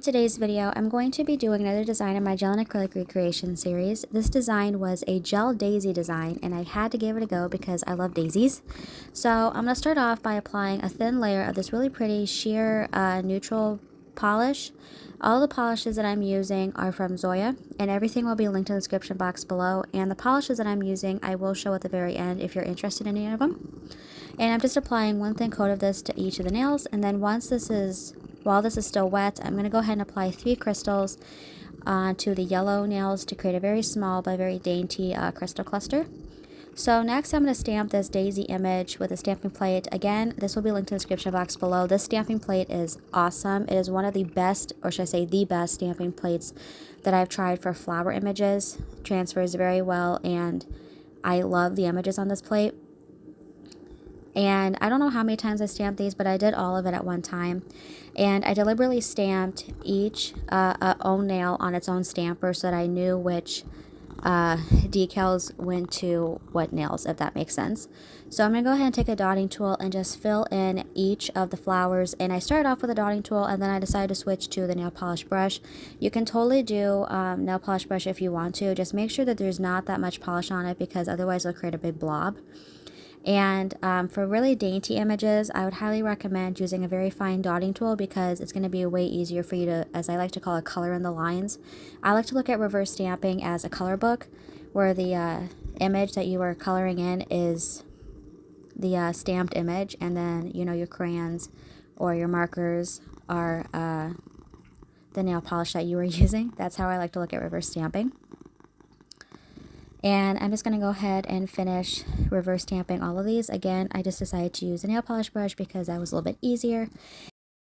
today's video, I'm going to be doing another design in my gel and acrylic recreation series. This design was a gel daisy design, and I had to give it a go because I love daisies. So I'm going to start off by applying a thin layer of this really pretty sheer neutral polish. All the polishes that I'm using are from Zoya, and everything will be linked in the description box below. And the polishes that I'm using I will show at the very end if you're interested in any of them. And I'm just applying one thin coat of this to each of the nails, and then while this is still wet, I'm going to go ahead and apply 3 crystals to the yellow nails to create a very small but very dainty crystal cluster. So next I'm going to stamp this daisy image with a stamping plate. Again, this will be linked in the description box below. This stamping plate is awesome. It is one of the best, or should I say the best stamping plates that I've tried for flower images. Transfers very well, and I love the images on this plate. And I don't know how many times I stamped these, but I did all of it at one time. And I deliberately stamped each own nail on its own stamper so that I knew which decals went to what nails, if that makes sense. So I'm going to go ahead and take a dotting tool and just fill in each of the flowers. And I started off with a dotting tool, and then I decided to switch to the nail polish brush. You can totally do nail polish brush if you want to. Just make sure that there's not that much polish on it, because otherwise it'll create a big blob. And for really dainty images, I would highly recommend using a very fine dotting tool, because it's going to be way easier for you to, as I like to call it, color in the lines. I like to look at reverse stamping as a color book, where the image that you are coloring in is the stamped image, and then your crayons or your markers are the nail polish that you are using. That's how I like to look at reverse stamping. And I'm just going to go ahead and finish reverse stamping all of these. Again, I just decided to use a nail polish brush because that was a little bit easier.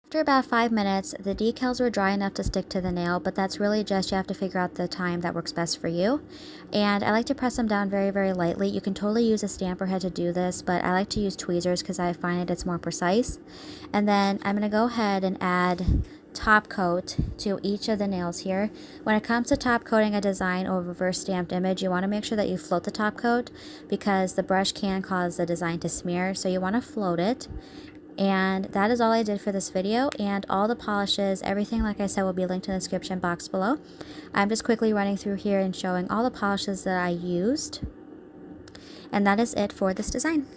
After about 5 minutes, the decals were dry enough to stick to the nail, but that's really just, you have to figure out the time that works best for you. And I like to press them down very, very lightly. You can totally use a stamper head to do this, but I like to use tweezers because I find it's more precise. And then I'm going to go ahead and add top coat to each of the nails here. When it comes to top coating a design or reverse stamped image, you want to make sure that you float the top coat, because the brush can cause the design to smear, so you want to float it. And that is all I did for this video, and all the polishes, everything, like I said, will be linked in the description box below. I'm just quickly running through here and showing all the polishes that I used, and that is it for this design.